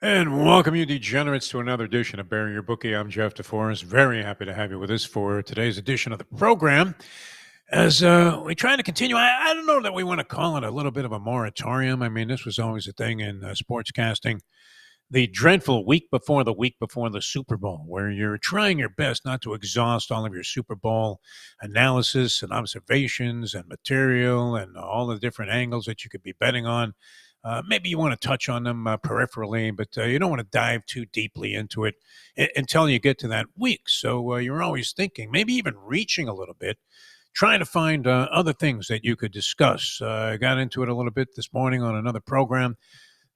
And welcome, you degenerates, to another edition of Bury Your Bookie. I'm Jeff DeForrest. Very happy to have you with us for today's edition of the program. As we try to continue, I don't know that we want to call it a little bit of a moratorium. I mean, this was always a thing in sportscasting. The dreadful week before the Super Bowl, where you're trying your best not to exhaust all of your Super Bowl analysis and observations and material and all the different angles that you could be betting on. Maybe you want to touch on them peripherally, but you don't want to dive too deeply into it until you get to that week. So you're always thinking, maybe even reaching a little bit, trying to find other things that you could discuss. I got into it a little bit this morning on another program.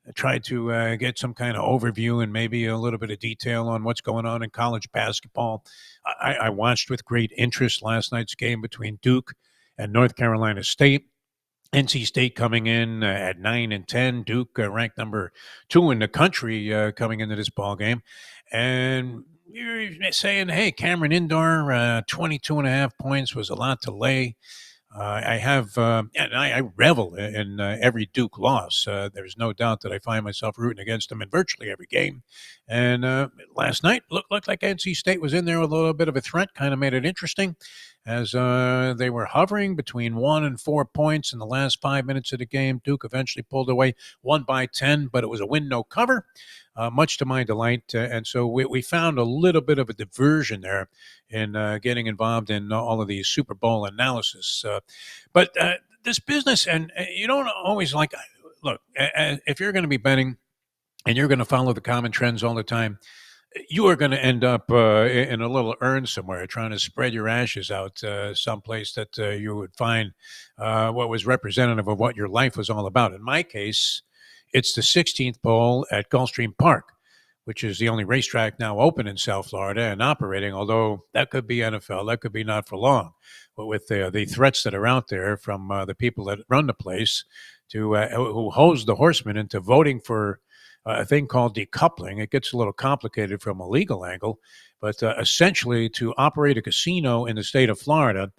I tried to get some kind of overview and maybe a little bit of detail on what's going on in college basketball. I watched with great interest last night's game between Duke and North Carolina State. NC State coming in at 9-10. Duke ranked number 2 in the country coming into this ball game, and you're saying, "Hey, Cameron Indoor, 22 and a half points was a lot to lay." And I revel in every Duke loss. There's no doubt that I find myself rooting against them in virtually every game. And last night looked like NC State was in there with a little bit of a threat, kind of made it interesting as they were hovering between 1 and 4 points in the last 5 minutes of the game. Duke eventually pulled away, won by 10, but it was a win, no cover. Much to my delight. And so we found a little bit of a diversion there in getting involved in all of these Super Bowl analysis. But this business, and you don't always like, look, if you're going to be betting and you're going to follow the common trends all the time, you are going to end up in a little urn somewhere trying to spread your ashes out someplace that you would find what was representative of what your life was all about. In my case, it's the 16th bowl at Gulfstream Park, which is the only racetrack now open in South Florida and operating, although that could be NFL, that could be not for long. But with the threats that are out there from the people that run the place to who hose the horsemen into voting for a thing called decoupling. It gets a little complicated from a legal angle, but essentially to operate a casino in the state of Florida,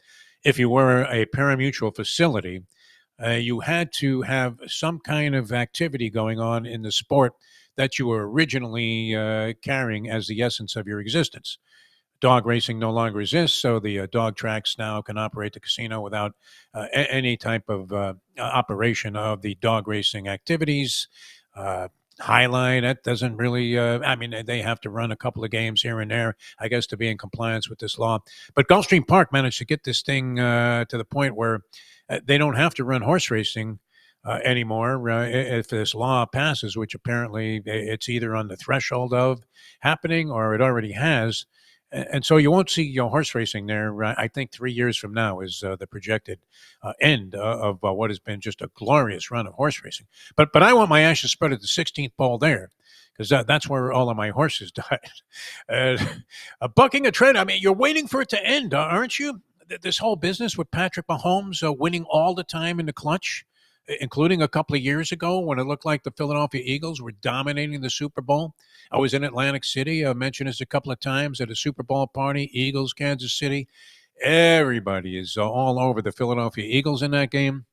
if you were a parimutuel facility, you had to have some kind of activity going on in the sport that you were originally carrying as the essence of your existence. Dog racing no longer exists, so the dog tracks now can operate the casino without any type of operation of the dog racing activities. Highline, that doesn't really, I mean, they have to run a couple of games here and there, I guess, to be in compliance with this law. But Gulfstream Park managed to get this thing to the point where they don't have to run horse racing anymore if this law passes, which apparently it's either on the threshold of happening or it already has. And so you won't see horse racing there. I think 3 years from now is the projected end of what has been just a glorious run of horse racing. But I want my ashes spread at the 16th bowl there because that's where all of my horses died. Bucking a trend. I mean, you're waiting for it to end, aren't you? This whole business with Patrick Mahomes winning all the time in the clutch, including a couple of years ago when it looked like the Philadelphia Eagles were dominating the Super Bowl. I was in Atlantic City. I mentioned this a couple of times at a Super Bowl party, Eagles, Kansas City. Everybody is all over the Philadelphia Eagles in that game.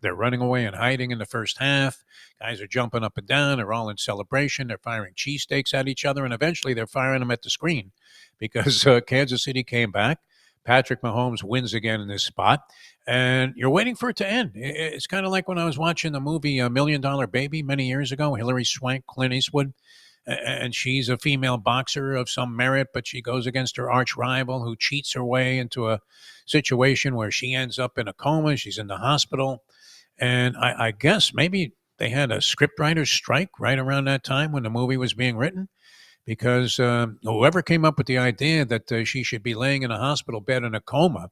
They're running away and hiding in the first half. Guys are jumping up and down. They're all in celebration. They're firing cheesesteaks at each other, and eventually they're firing them at the screen because Kansas City came back. Patrick Mahomes wins again in this spot, and you're waiting for it to end. It's kind of like when I was watching the movie Million Dollar Baby many years ago, Hilary Swank, Clint Eastwood, and she's a female boxer of some merit, but she goes against her arch rival who cheats her way into a situation where she ends up in a coma. She's in the hospital. And I guess maybe they had a scriptwriter's strike right around that time when the movie was being written because whoever came up with the idea that she should be laying in a hospital bed in a coma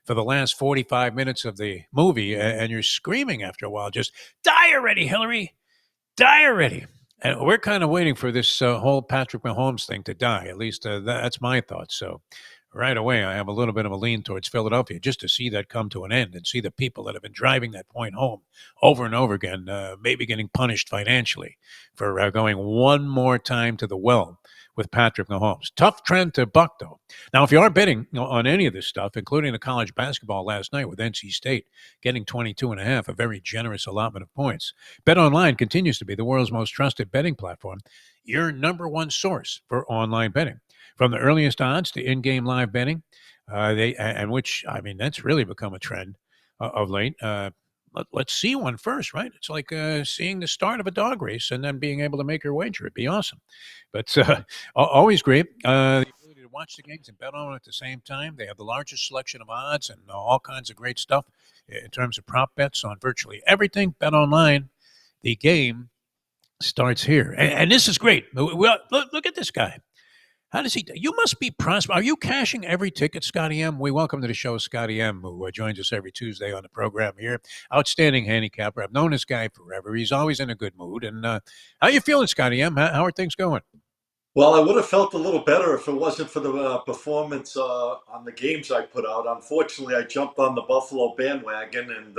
for the last 45 minutes of the movie, and you're screaming after a while, just die already, Hillary, die already. And we're kind of waiting for this whole Patrick Mahomes thing to die. At least that's my thoughts. So right away I have a little bit of a lean towards Philadelphia just to see that come to an end and see the people that have been driving that point home over and over again, maybe getting punished financially for going one more time to the well with Patrick Mahomes. Tough trend to buck, though. Now, if you are betting on any of this stuff, including the college basketball last night with NC State getting 22.5, a very generous allotment of points, BetOnline continues to be the world's most trusted betting platform, your number one source for online betting. From the earliest odds to in-game live betting, which I mean that's really become a trend of late. Let's see one first, right? It's like seeing the start of a dog race and then being able to make your wager. It'd be awesome. But always great. The ability to watch the games and bet on it at the same time. They have the largest selection of odds and all kinds of great stuff in terms of prop bets on virtually everything. Bet online, the game starts here. And this is great. Well, look at this guy. How does he? You must be prosperous. Are you cashing every ticket, Scotty M? We welcome to the show Scotty M, who joins us every Tuesday on the program here. Outstanding handicapper. I've known this guy forever. He's always in a good mood. And how you feeling, Scotty M? How are things going? Well, I would have felt a little better if it wasn't for the performance on the games I put out. Unfortunately, I jumped on the Buffalo bandwagon, and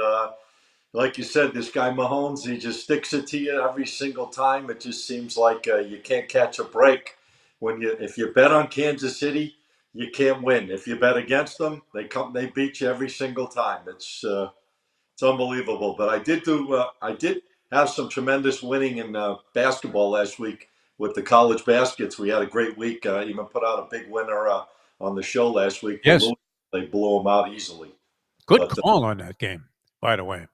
like you said, this guy Mahomes, he just sticks it to you every single time. It just seems like you can't catch a break. If you bet on Kansas City, you can't win. If you bet against them, they beat you every single time. It's unbelievable. But I did have some tremendous winning in basketball last week with the college baskets. We had a great week. Even put out a big winner on the show last week with Yes. Louis. They blew them out easily. Good But call on that game, by the way.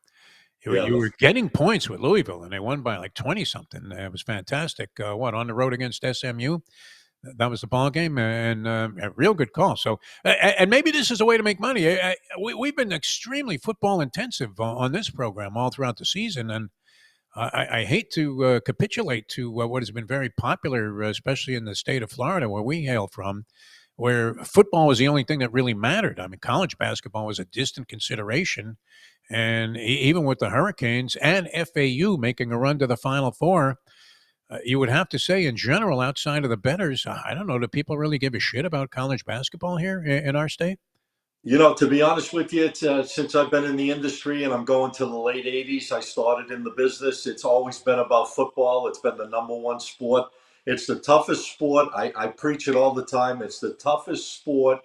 yeah, You were getting points with Louisville, and they won by like 20 something. It was fantastic. On the road against SMU? That was the ball game, and a real good call. So, and maybe this is a way to make money. We've been extremely football intensive on this program all throughout the season, and I hate to capitulate to what has been very popular, especially in the state of Florida, where we hail from, where football was the only thing that really mattered. I mean, college basketball was a distant consideration, and even with the Hurricanes and FAU making a run to the Final Four, you would have to say, in general, outside of the betters, I don't know, do people really give a shit about college basketball here in our state? To be honest with you, since I've been in the industry and I'm going to the late 80s, I started in the business. It's always been about football. It's been the number one sport. It's the toughest sport. I preach it all the time. It's the toughest sport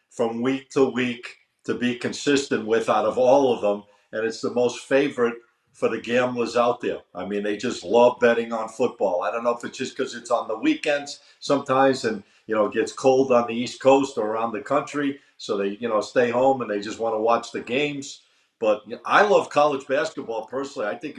from week to week to be consistent with out of all of them. And it's the most favorite for the gamblers out there. I mean, they just love betting on football. I don't know if it's just because it's on the weekends sometimes and, it gets cold on the East Coast or around the country so they stay home and they just want to watch the games. But I love college basketball personally. I think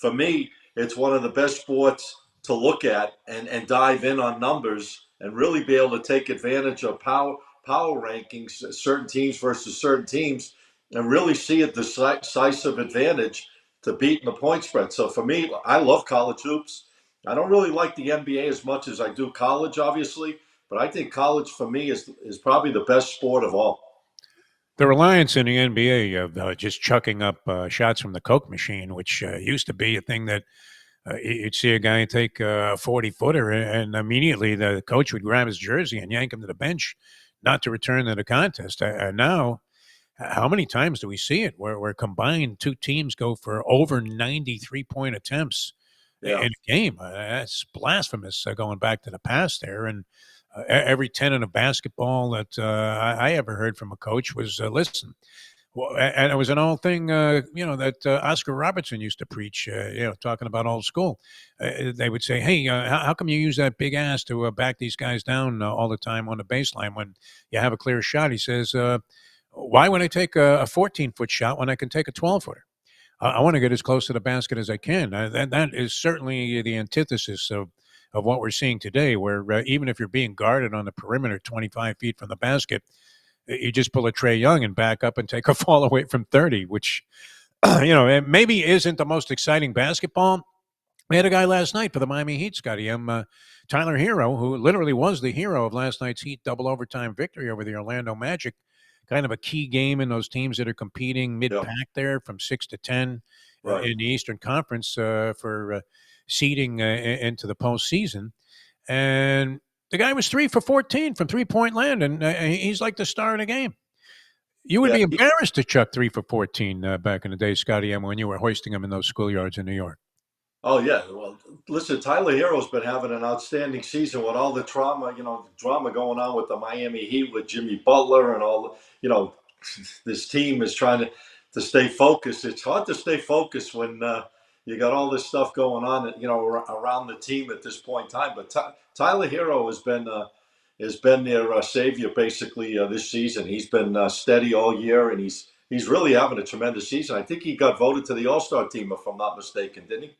for me it's one of the best sports to look at and dive in on numbers and really be able to take advantage of power rankings, certain teams versus certain teams, and really see a decisive advantage to beating the point spread. So for me, I love college hoops. I don't really like the NBA as much as I do college, obviously, but I think college for me is probably the best sport of all. The reliance in the NBA of just chucking up shots from the Coke machine, which used to be a thing that you'd see a guy take a 40-footer and immediately the coach would grab his jersey and yank him to the bench, not to return to the contest. And now, how many times do we see it where combined two teams go for over 93-point attempts Yeah. in a game? That's blasphemous going back to the past there. And every tenet of basketball that I ever heard from a coach was listen. Well, and it was an old thing, that Oscar Robertson used to preach, talking about old school. They would say, hey, how come you use that big ass to back these guys down all the time on the baseline when you have a clear shot? He says, why would I take a 14-foot shot when I can take a 12-footer? I want to get as close to the basket as I can. That is certainly the antithesis of what we're seeing today, where even if you're being guarded on the perimeter 25 feet from the basket, you just pull a Trey Young and back up and take a fall away from 30, which, it maybe isn't the most exciting basketball. We had a guy last night for the Miami Heat, Scotty M. Tyler Hero, who literally was the hero of last night's Heat double overtime victory over the Orlando Magic. Kind of a key game in those teams that are competing Yeah. mid-pack there from 6 to 10 Right. in the Eastern Conference for seeding into the postseason. And The guy was 3 for 14 from 3-point land, and he's like the star of the game. You would Yeah. be embarrassed to chuck 3 for 14 back in the day, Scotty M, when you were hoisting him in those schoolyards in New York. Oh yeah. Well, listen, Tyler Hero's been having an outstanding season with all the drama going on with the Miami Heat with Jimmy Butler and all. This team is trying to stay focused. It's hard to stay focused when you got all this stuff going on, around the team at this point in time. But Tyler Hero has been their savior basically this season. He's been steady all year, and he's really having a tremendous season. I think he got voted to the All-Star team, if I'm not mistaken, didn't he?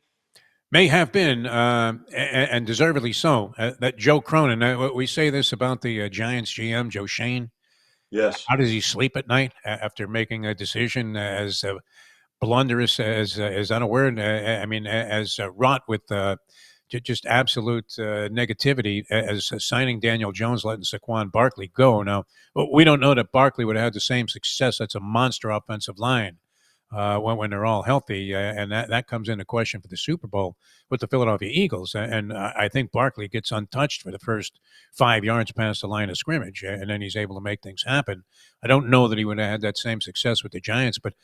May have been, and deservedly so. That Joe Cronin, we say this about the Giants GM, Joe Shane. Yes. How does he sleep at night after making a decision as blunderous as unaware? I mean, as wrought with just absolute negativity as signing Daniel Jones, letting Saquon Barkley go. Now, we don't know that Barkley would have had the same success. That's a monster offensive line when they're all healthy, and that comes into question for the Super Bowl with the Philadelphia Eagles. And I think Barkley gets untouched for the first 5 yards past the line of scrimmage, and then he's able to make things happen. I don't know that he would have had that same success with the Giants, but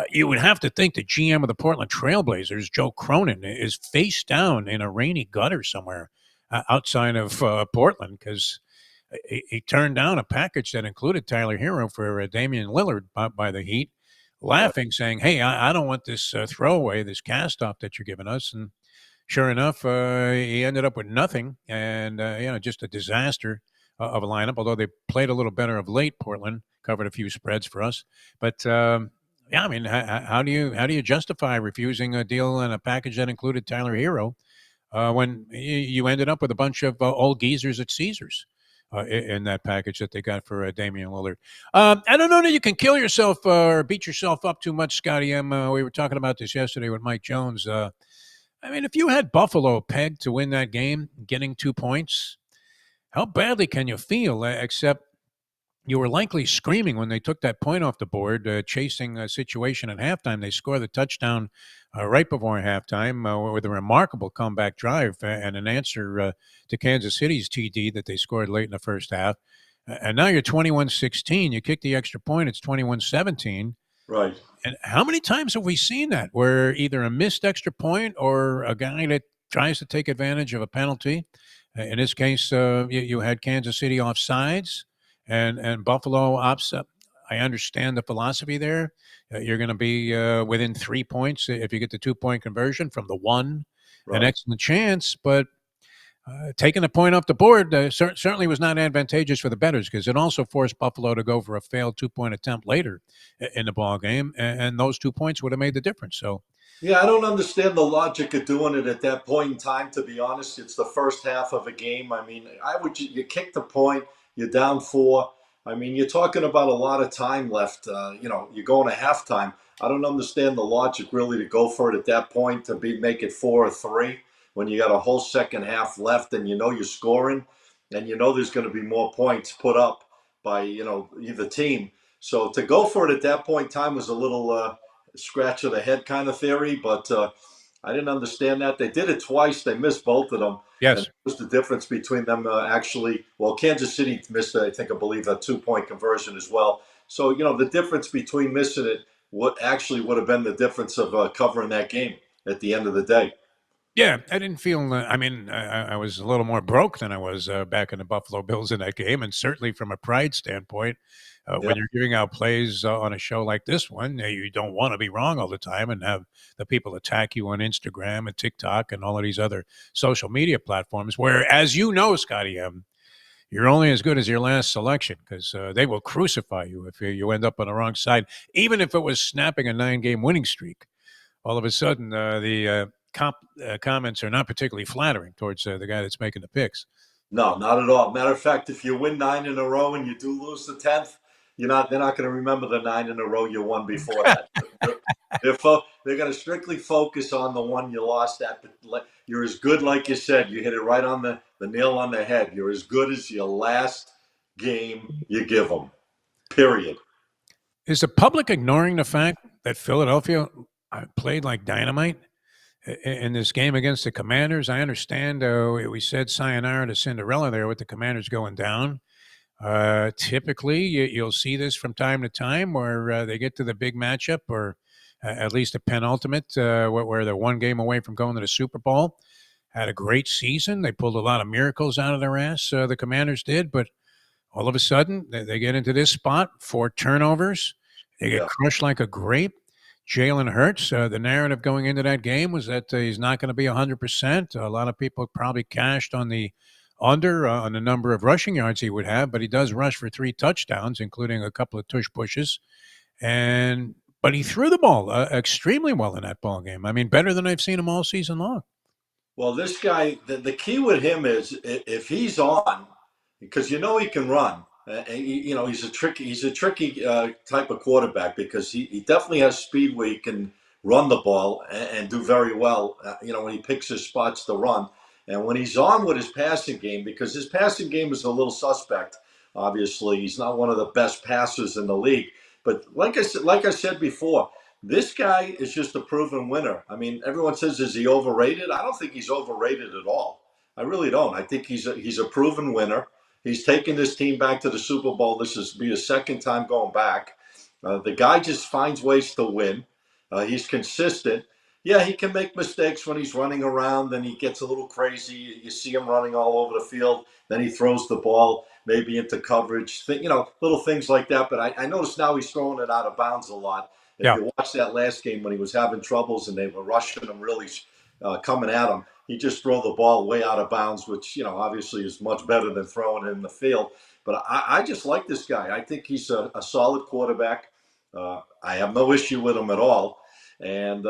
you would have to think the GM of the Portland Trailblazers, Joe Cronin, is face down in a rainy gutter somewhere outside of Portland because he turned down a package that included Tyler Hero for Damian Lillard by the Heat, laughing, saying, "Hey, I don't want this throwaway, this cast-off that you're giving us." And sure enough, he ended up with nothing, and just a disaster of a lineup. Although they played a little better of late, Portland covered a few spreads for us. But yeah, I mean, how do you justify refusing a deal and a package that included Tyler Hero when you ended up with a bunch of old geezers at Caesars? In that package that they got for Damian Lillard. I don't know that you can kill yourself or beat yourself up too much, Scotty M. We were talking about this yesterday with Mike Jones. I mean, if you had Buffalo pegged to win that game, getting 2 points, how badly can you feel? Except you were likely screaming when they took that point off the board, chasing a situation at halftime. They score the touchdown right before halftime with a remarkable comeback drive and an answer to Kansas City's TD that they scored late in the first half. And now you're 21-16. You kick the extra point, it's 21-17. Right. And how many times have we seen that where either a missed extra point or a guy that tries to take advantage of a penalty? In this case, you had Kansas City offsides and Buffalo ops. I understand the philosophy there. You're going to be within 3 points if you get the 2-point conversion from the one, an Right. excellent chance. But taking a point off the board certainly was not advantageous for the bettors because it also forced Buffalo to go for a failed 2-point attempt later in the ball game, and those 2 points would have made the difference. So Yeah, I don't understand the logic of doing it at that point in time. To be honest, it's the first half of a game. I mean, you kick the point, you're down four. I mean, you're talking about a lot of time left. You're going to halftime. I don't understand the logic really to go for it at that point to make it 4-3 when you got a whole second half left and you know you're scoring and you know there's going to be more points put up by either team. So to go for it at that point in time was a little scratch of the head kind of theory, but I didn't understand that. They did it twice. They missed both of them. And yes, that was the difference between them actually. Well, Kansas City missed, I believe, a 2-point conversion as well. So, the difference between missing it, what actually would have been the difference of covering that game at the end of the day. yeah, I didn't feel. I mean, I was a little more broke than I was back in the Buffalo Bills in that game, and certainly from a pride standpoint, Yeah. when you're giving out plays on a show like this one, you don't want to be wrong all the time and have the people attack you on Instagram and TikTok and all of these other social media platforms. Where, as you know, Scotty M, you're only as good as your last selection because they will crucify you if you end up on the wrong side, even if it was snapping a 9-game winning streak. All of a sudden, the comments are not particularly flattering towards the guy that's making the picks. No, not at all. Matter of fact, if you win 9 in a row and you do lose the 10th, they're not going to remember the 9 in a row you won before that. They're going to strictly focus on the one you lost at. You're as good, like you said. You hit it right on the nail on the head. You're as good as your last game you give them. Period. Is the public ignoring the fact that Philadelphia played like dynamite? in this game against the Commanders. I understand we said sayonara to Cinderella there with the Commanders going down. Typically, you'll see this from time to time where they get to the big matchup or at least a penultimate where they're one game away from going to the Super Bowl. Had a great season. They pulled a lot of miracles out of their ass, the Commanders did, but all of a sudden they get into this spot, 4 turnovers. They get Yeah. crushed like a grape. Jalen Hurts, the narrative going into that game was that he's not going to be 100%. A lot of people probably cashed on the under on the number of rushing yards he would have, but he does rush for 3 touchdowns, including a couple of tush pushes. And but he threw the ball extremely well in that ball game. I mean, better than I've seen him all season long. Well, this guy, the key with him is if he's on, because you know he can run. You know he's a tricky type of quarterback because he definitely has speed where he can run the ball and do very well. You know when he picks his spots to run, and when he's on with his passing game, because his passing game is a little suspect. Obviously, he's not one of the best passers in the league. But like I said before, this guy is just a proven winner. I mean, everyone says, is he overrated? I don't think he's overrated at all. I really don't. I think he's a proven winner. He's taken this team back to the Super Bowl. This is be his second time going back. The guy just finds ways to win. He's consistent. Yeah, he can make mistakes when he's running around. Then he gets a little crazy. You see him running all over the field. Then he throws the ball maybe into coverage. You know, little things like that. But I notice now he's throwing it out of bounds a lot. If Yeah. you watch that last game when he was having troubles and they were rushing him, really coming at him, he just threw the ball way out of bounds, which you know obviously is much better than throwing it in the field. But I just like this guy. I think he's a solid quarterback. I have no issue with him at all. And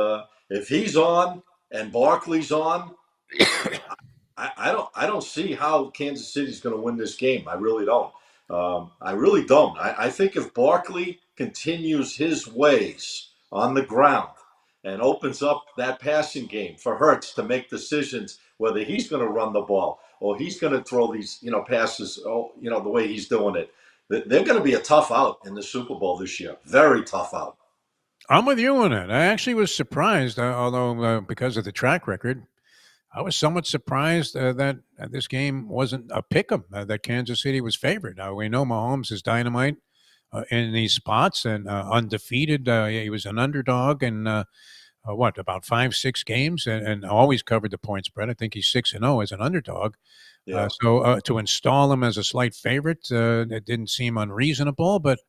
if he's on and Barkley's on, I don't see how Kansas City's going to win this game. I really don't. I really don't. I think if Barkley continues his ways on the ground and opens up that passing game for Hurts to make decisions whether he's going to run the ball or he's going to throw these passes, the way he's doing it, they're going to be a tough out in the Super Bowl this year. Very tough out. I'm with you on it. I actually was surprised, although because of the track record, I was somewhat surprised that this game wasn't a pick 'em, that Kansas City was favored. We know Mahomes is dynamite in these spots and undefeated. He was an underdog in about 5, 6 games and always covered the point spread. I think he's 6-0 as an underdog. Yeah. So to install him as a slight favorite, it didn't seem unreasonable. But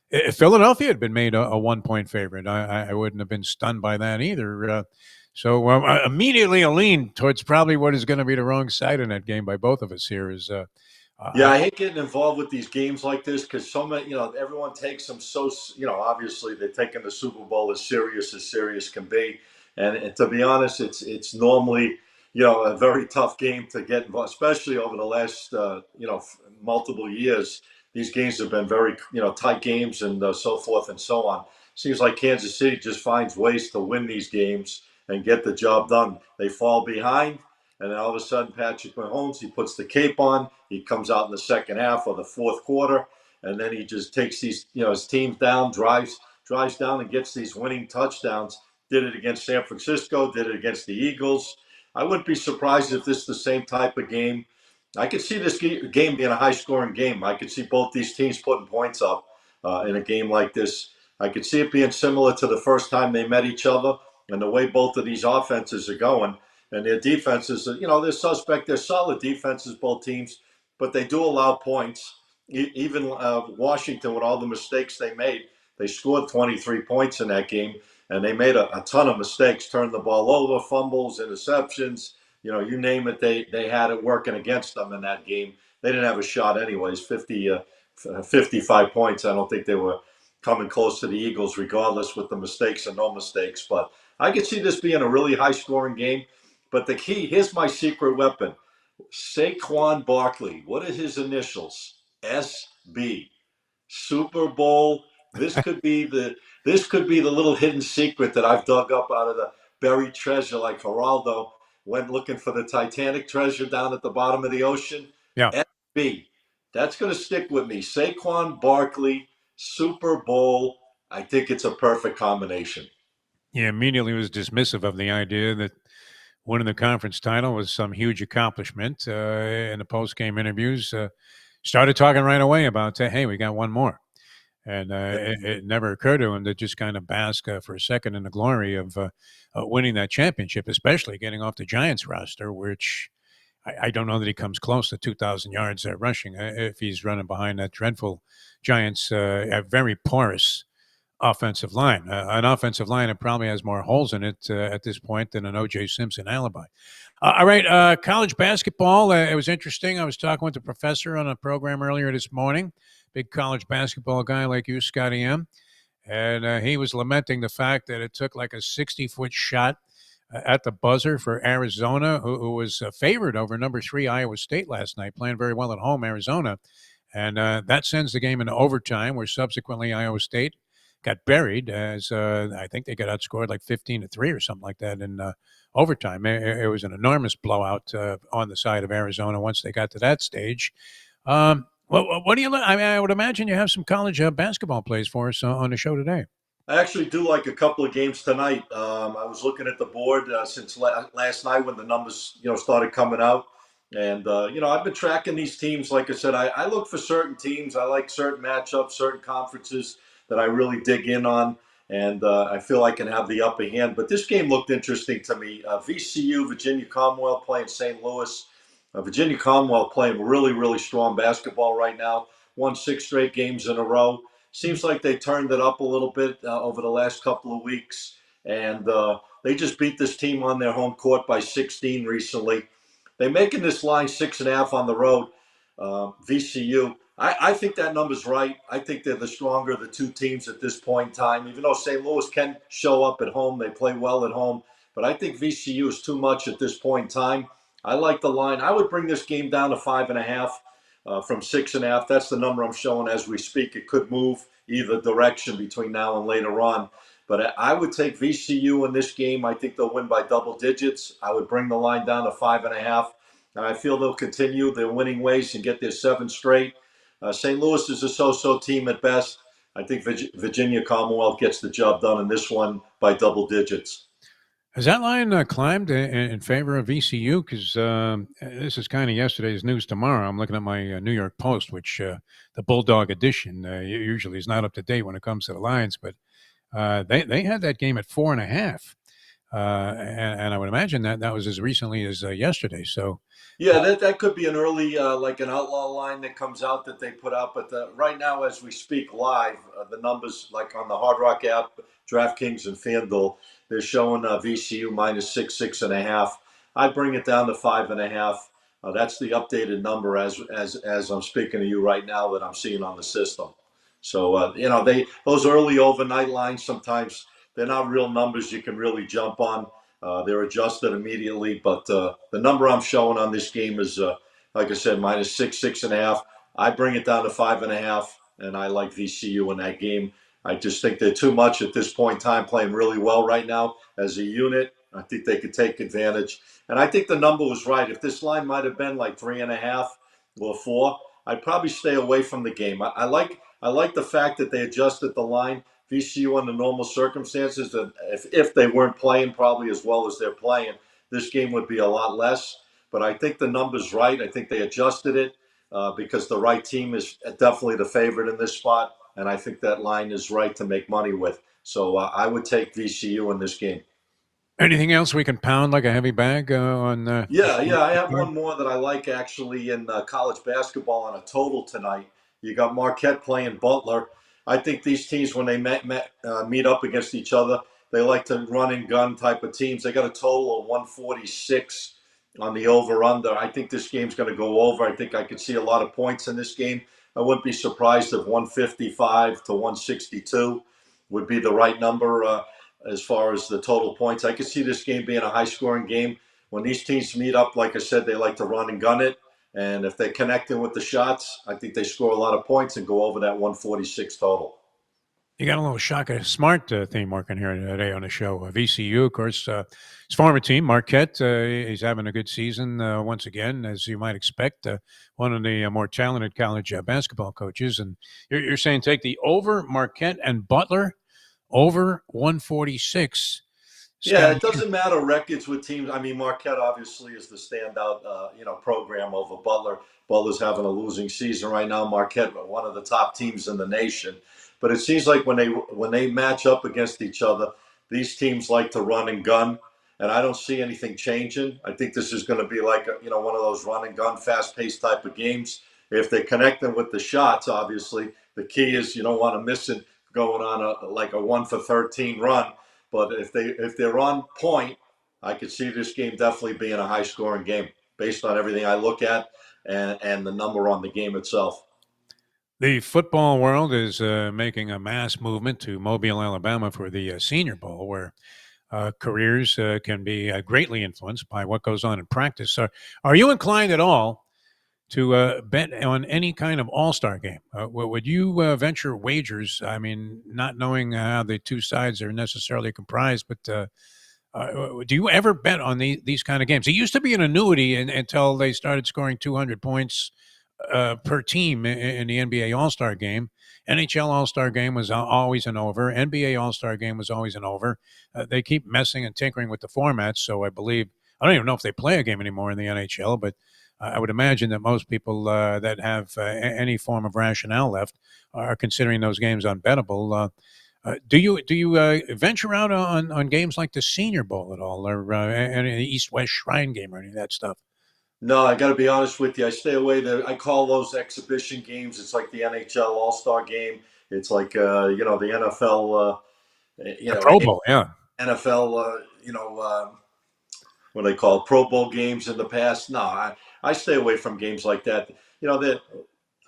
if Philadelphia had been made a 1 point favorite, I wouldn't have been stunned by that either. So immediately a lean towards probably what is going to be the wrong side in that game by both of us here is. Yeah, I hate getting involved with these games like this because so many, everyone takes them so, obviously they're taking the Super Bowl as serious can be. And to be honest, it's normally, a very tough game to get involved, especially over the last, multiple years. These games have been very, tight games and so forth and so on. Seems like Kansas City just finds ways to win these games and get the job done. They fall behind. And then all of a sudden, Patrick Mahomes, he puts the cape on. He comes out in the second half or the fourth quarter, and then he just takes these, his team down, drives down, and gets these winning touchdowns. Did it against San Francisco. Did it against the Eagles. I wouldn't be surprised if this is the same type of game. I could see this game being a high-scoring game. I could see both these teams putting points up in a game like this. I could see it being similar to the first time they met each other and the way both of these offenses are going. And their defenses, they're suspect. They're solid defenses, both teams, but they do allow points. Even Washington, with all the mistakes they made, they scored 23 points in that game, and they made a ton of mistakes, turned the ball over, fumbles, interceptions. You name it, they had it working against them in that game. They didn't have a shot anyways, 55 points. I don't think they were coming close to the Eagles, regardless with the mistakes and no mistakes. But I could see this being a really high-scoring game. But the key, here's my secret weapon. Saquon Barkley. What are his initials? SB. Super Bowl. This could be the little hidden secret that I've dug up out of the buried treasure, like Geraldo went looking for the Titanic treasure down at the bottom of the ocean. Yeah. SB. That's going to stick with me. Saquon Barkley, Super Bowl. I think it's a perfect combination. He immediately was dismissive of the idea that winning the conference title was some huge accomplishment. In the post-game interviews, started talking right away about, hey, we got one more. And it never occurred to him to just kind of bask for a second in the glory of winning that championship, especially getting off the Giants roster, which I don't know that he comes close to 2,000 yards rushing if he's running behind that dreadful Giants, very porous offensive line. An offensive line that probably has more holes in it at this point than an O.J. Simpson alibi. All right, college basketball. It was interesting. I was talking with the professor on a program earlier this morning. Big college basketball guy like you, Scotty M. And he was lamenting the fact that it took like a 60-foot shot at the buzzer for Arizona, who was favored over number 3 Iowa State last night, playing very well at home, Arizona. And that sends the game into overtime, where subsequently Iowa State got buried as I think they got outscored like 15-3 or something like that in overtime. It was an enormous blowout on the side of Arizona once they got to that stage. What do you? I mean, I would imagine you have some college basketball plays for us on the show today. I actually do like a couple of games tonight. I was looking at the board since last night when the numbers, started coming out, and I've been tracking these teams. Like I said, I look for certain teams. I like certain matchups, certain conferences that I really dig in on, and I feel I can have the upper hand. But this game looked interesting to me. VCU, Virginia Commonwealth playing St. Louis. Virginia Commonwealth playing really, really strong basketball right now. Won 6 straight games in a row. Seems like they turned it up a little bit over the last couple of weeks, and they just beat this team on their home court by 16 recently. They're making this line 6.5 on the road. VCU. I think that number's right. I think they're the stronger of the two teams at this point in time. Even though St. Louis can show up at home, they play well at home, but I think VCU is too much at this point in time. I like the line. I would bring this game down to 5.5 from 6.5. That's the number I'm showing as we speak. It could move either direction between now and later on. But I would take VCU in this game. I think they'll win by double digits. I would bring the line down to 5.5. And I feel they'll continue their winning ways and get their 7 straight. St. Louis is a so-so team at best. I think Virginia Commonwealth gets the job done in this one by double digits. Has that line climbed in favor of VCU? Because this is kind of yesterday's news tomorrow. I'm looking at my New York Post, which the Bulldog edition usually is not up to date when it comes to the lines, but they had that game at 4.5. And I would imagine that was as recently as yesterday. So yeah, that could be an early, like an outlaw line that comes out that they put out. But right now, as we speak live, the numbers, like on the Hard Rock app, DraftKings, and FanDuel, they're showing VCU minus 6.5. I bring it down to 5.5. That's the updated number as I'm speaking to you right now that I'm seeing on the system. So those early overnight lines sometimes they're not real numbers you can really jump on. They're adjusted immediately, but the number I'm showing on this game is, like I said, minus 6.5. I bring it down to 5.5, and I like VCU in that game. I just think they're too much at this point in time, playing really well right now as a unit. I think they could take advantage, and I think the number was right. If this line might have been like 3.5 or 4, I'd probably stay away from the game. I like the fact that they adjusted the line. VCU under normal circumstances, that if they weren't playing probably as well as they're playing, this game would be a lot less. But I think the number's right. I think they adjusted it because the right team is definitely the favorite in this spot, and I think that line is right to make money with. So I would take VCU in this game. anything else we can pound like a heavy bag on? Yeah. I have one more that I like actually in college basketball on a total tonight. You got Marquette playing Butler. I think these teams, when they meet up against each other, they like to run and gun type of teams. They got a total of 146 on the over-under. I think this game's going to go over. I think I could see a lot of points in this game. I wouldn't be surprised if 155 to 162 would be the right number as far as the total points. I could see this game being a high-scoring game. When these teams meet up, like I said, they like to run and gun it. And if they're connecting with the shots, I think they score a lot of points and go over that 146 total. You got a little Shaka Smart theme working here today on the show. VCU, of course, his former team, Marquette, he's having a good season once again, as you might expect. One of the more talented college basketball coaches. And you're saying take the over Marquette and Butler over 146. Yeah, Scotty it doesn't matter records with teams. I mean, Marquette obviously is the standout, program over Butler. Butler's having a losing season right now. Marquette, one of the top teams in the nation, but it seems like when they match up against each other, these teams like to run and gun, and I don't see anything changing. I think this is going to be like one of those run and gun, fast paced type of games. If they connect them with the shots, obviously the key is you don't want to miss it going on a 1 for 13 run. But if they're on point, I could see this game definitely being a high scoring game based on everything I look at and the number on the game itself. The football world is making a mass movement to Mobile, Alabama for the Senior Bowl, where careers can be greatly influenced by what goes on in practice. So, are you inclined at all to bet on any kind of all-star game? Would you venture wagers? I mean, not knowing how the two sides are necessarily comprised, but do you ever bet on these kind of games? It used to be an annuity until they started scoring 200 points per team in the NBA All-Star game. NHL All-Star game was always an over. NBA All-Star game was always an over. They keep messing and tinkering with the formats, so I don't even know if they play a game anymore in the NHL, but I would imagine that most people that have any form of rationale left are considering those games unbettable. Do you venture out on games like the Senior Bowl at all, or any East West Shrine game, or any of that stuff? No, I got to be honest with you. I stay away. I call those exhibition games. It's like the NHL All Star Game. It's like the NFL. The Pro Bowl, yeah. NFL. What they call Pro Bowl games in the past. No, I stay away from games like that. That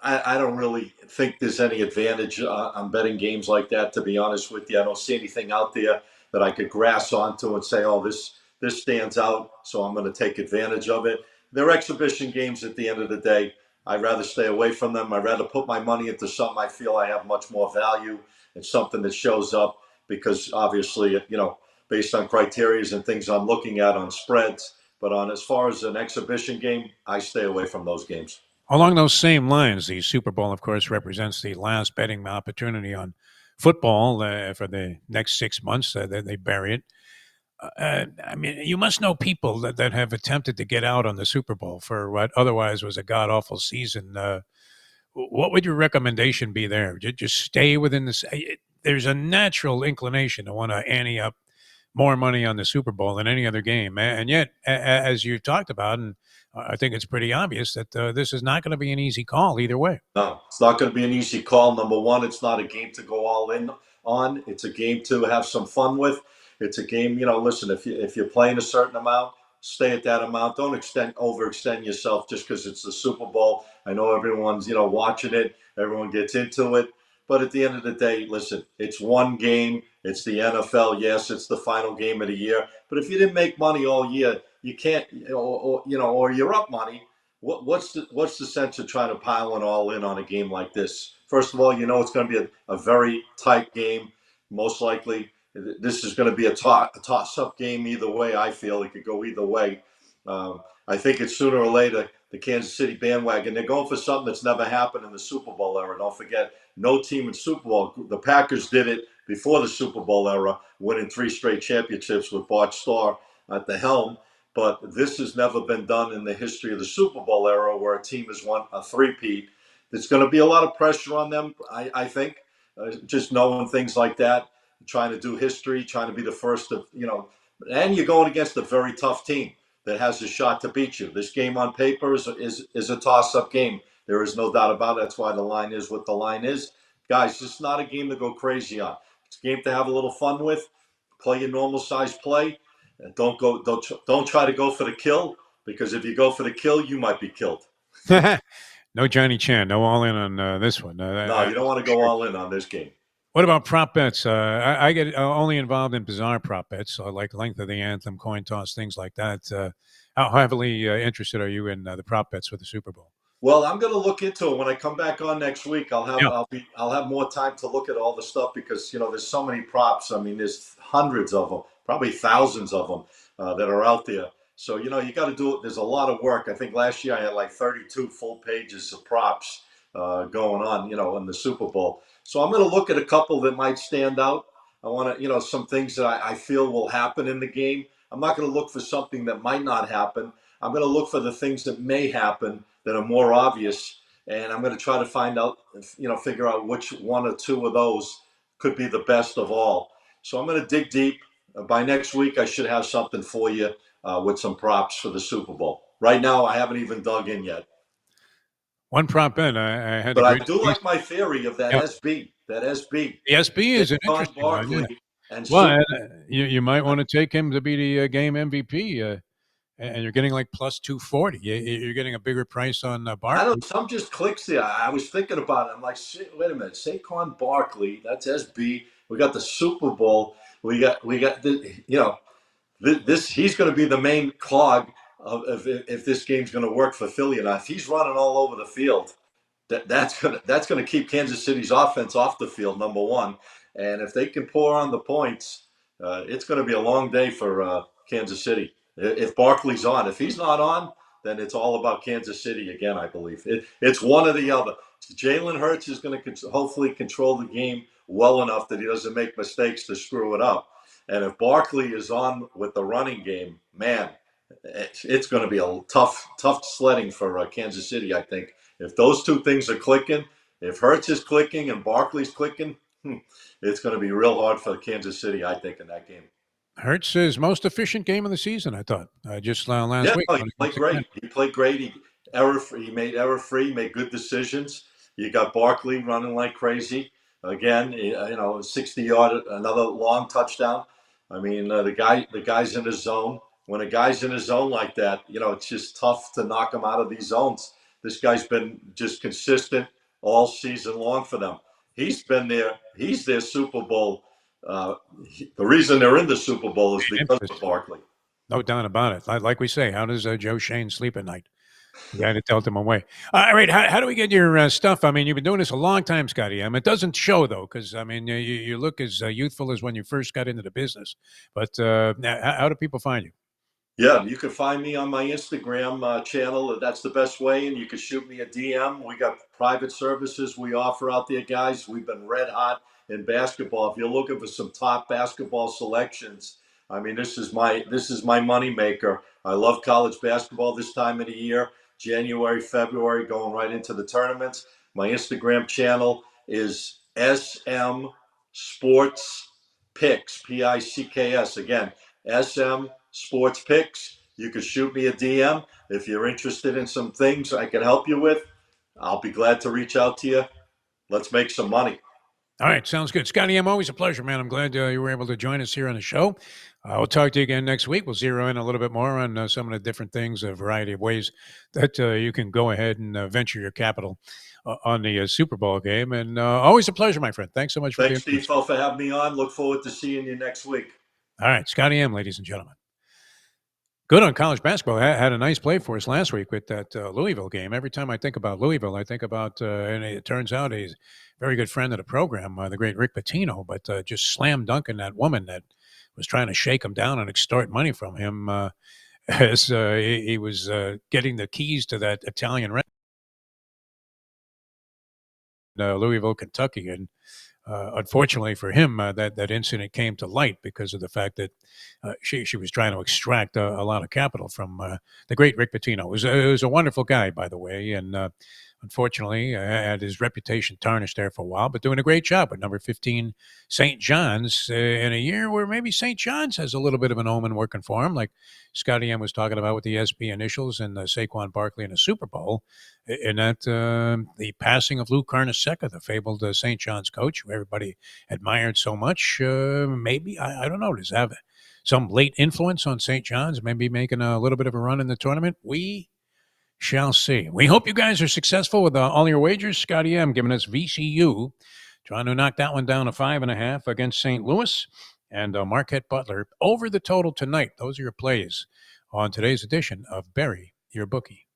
I don't really think there's any advantage on betting games like that. To be honest with you, I don't see anything out there that I could grasp onto and say, "Oh, this stands out, so I'm going to take advantage of it." They're exhibition games at the end of the day. I'd rather stay away from them. I'd rather put my money into something I feel I have much more value and something that shows up because obviously, based on criterias and things I'm looking at on spreads. But on as far as an exhibition game, I stay away from those games. Along those same lines, the Super Bowl, of course, represents the last betting opportunity on football for the next 6 months. They bury it. I mean, you must know people that have attempted to get out on the Super Bowl for what otherwise was a god awful season. What would your recommendation be there? Just stay within this. There's a natural inclination to want to ante up more money on the Super Bowl than any other game, and yet, as you talked about, and I think it's pretty obvious that this is not going to be an easy call either way. No, it's not going to be an easy call. Number one, it's not a game to go all in on. It's a game to have some fun with. It's a game, listen, if you're playing a certain amount, stay at that amount. Don't overextend yourself just because it's the Super Bowl. I know everyone's, watching it. Everyone gets into it. But at the end of the day, listen, it's one game. It's the NFL. Yes, it's the final game of the year. But if you didn't make money all year, you can't, or you're up money. What's the sense of trying to pile it all in on a game like this? First of all, it's going to be a very tight game. Most likely, this is going to be a toss-up game either way. I feel it could go either way. I think it's sooner or later the Kansas City bandwagon. They're going for something that's never happened in the Super Bowl era. Don't forget, no team in Super Bowl. The Packers did it before the Super Bowl era, winning 3 straight championships with Bart Starr at the helm. But this has never been done in the history of the Super Bowl era where a team has won a three-peat. There's going to be a lot of pressure on them, I think, just knowing things like that, trying to do history, trying to be the first of, and you're going against a very tough team that has a shot to beat you. This game on paper is a toss-up game. There is no doubt about it. That's why the line is what the line is. Guys, it's not a game to go crazy on. It's a game to have a little fun with. Play your normal size play. And don't try to go for the kill because if you go for the kill, you might be killed. No Johnny Chan, no all in on this one. No, you don't want to go all in on this game. What about prop bets? I get only involved in bizarre prop bets, so like length of the anthem, coin toss, things like that. How heavily interested are you in the prop bets for the Super Bowl? Well, I'm going to look into it when I come back on next week. Yeah. I'll have more time to look at all the stuff because there's so many props. I mean, there's hundreds of them, probably thousands of them that are out there. So you got to do it. There's a lot of work. I think last year I had like 32 full pages of props going on, in the Super Bowl. So I'm going to look at a couple that might stand out. I want to, some things that I feel will happen in the game. I'm not going to look for something that might not happen. I'm going to look for the things that may happen that are more obvious, and I'm going to try to find out, figure out which one or two of those could be the best of all. So I'm going to dig deep. By next week, I should have something for you with some props for the Super Bowl. Right now, I haven't even dug in yet. One prop in. I had the But I great. do like my theory of that Yep. SB. That SB. The SB is an Saquon interesting one. Yeah. Barkley and Well, Super. you might want to take him to be the game MVP, and you're getting like plus 240. You're getting a bigger price on I Barkley. don't. Some just clicks there. I was thinking about it. I'm like, wait a minute, Saquon Barkley. That's SB. We got the Super Bowl. We got the, this. He's going to be the main clog of if this game's going to work for Philly or not. If he's running all over the field, that's gonna keep Kansas City's offense off the field, number one. And if they can pour on the points, it's going to be a long day for Kansas City. If Barkley's on, if he's not on, then it's all about Kansas City again. I believe it's one or the other. Jalen Hurts is going to hopefully control the game well enough that he doesn't make mistakes to screw it up. And if Barkley is on with the running game, man, it's going to be a tough sledding for Kansas City, I think. If those two things are clicking, if Hurts is clicking and Barkley's clicking, it's going to be real hard for Kansas City, I think, in that game. Hurts his most efficient game of the season, I thought, just last week. No, he played great. He played great. He made error-free, made good decisions. You got Barkley running like crazy. Again, 60-yard, another long touchdown. I mean, the guy's in his zone. When a guy's in his zone like that, it's just tough to knock him out of these zones. This guy's been just consistent all season long for them. He's been there. He's their Super Bowl. The reason they're in the Super Bowl is because of Barkley. No doubt about it. Like we say, how does Joe Shane sleep at night? The guy that dealt him away. All right, how do we get your stuff? I mean, you've been doing this a long time, Scotty M. It doesn't show, though, because, I mean, you look as youthful as when you first got into the business. But how do people find you? Yeah, you can find me on my Instagram channel. That's the best way. And you can shoot me a DM. We got private services we offer out there, guys. We've been red hot in basketball. If you're looking for some top basketball selections, I mean, this is my money maker. I love college basketball this time of the year, January, February, going right into the tournaments. My Instagram channel is SM Sports Picks, Picks. Again, SM Sports Picks. You can shoot me a DM if you're interested in some things I can help you with. I'll be glad to reach out to you. Let's make some money. All right, sounds good. Scotty M, always a pleasure, man. I'm glad you were able to join us here on the show. We'll talk to you again next week. We'll zero in a little bit more on some of the different things, a variety of ways that you can go ahead and venture your capital on the Super Bowl game. And always a pleasure, my friend. Thanks so much for Thanks, being Defo, for having me on. Look forward to seeing you next week. All right, Scotty M, ladies and gentlemen. Good on college basketball. Had a nice play for us last week with that Louisville game. Every time I think about Louisville, I think about, and it turns out he's a very good friend of the program, the great Rick Pitino, but just slam dunking that woman that was trying to shake him down and extort money from him as he was getting the keys to that Italian restaurant in Louisville, Kentucky. And unfortunately for him, that incident came to light because of the fact that she was trying to extract a lot of capital from the great Rick Pitino. It was a wonderful guy, by the way, and unfortunately had his reputation tarnished there for a while, but doing a great job with number 15 St. John's in a year where maybe St. John's has a little bit of an omen working for him, like Scotty M was talking about with the SB initials and Saquon Barkley in the Super Bowl, and that the passing of Lou Carnesecca, the fabled St. John's coach, who everybody admired so much, maybe, I don't know, does have some late influence on St. John's, maybe making a little bit of a run in the tournament? We shall see. We hope you guys are successful with all your wagers. Scotty M giving us VCU, trying to knock that one down to 5.5 against St. Louis, and Marquette Butler over the total tonight. Those are your plays on today's edition of Bury Your Bookie.